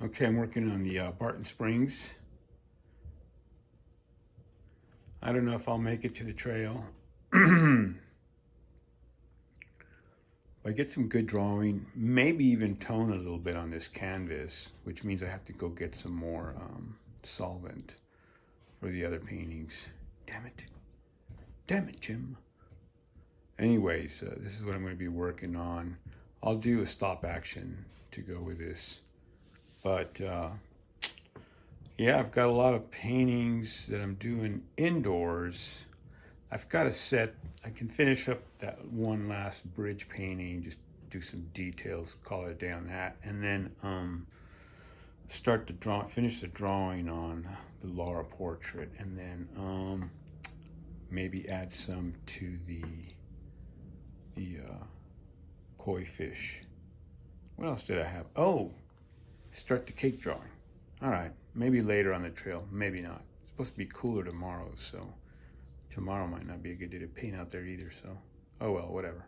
Okay, I'm working on the Barton Springs. I don't know if I'll make it to the trail. If I get some good drawing, maybe even tone a little bit on this canvas, which means I have to go get some more solvent for the other paintings. Damn it. Damn it, Jim. Anyways, this is what I'm going to be working on. I'll do a stop action to go with this. But yeah, I've got a lot of paintings that I'm doing indoors. I've got a set. I can finish up that one last bridge painting, just do some details, call it a day on that, and then start to draw, finish the drawing on the Laura portrait, and then maybe add some to the koi fish. What else did I have? Oh, start the cake drawing. All right, maybe later on the trail, maybe not. It's supposed to be cooler tomorrow, so tomorrow might not be a good day to paint out there either, so oh well, whatever.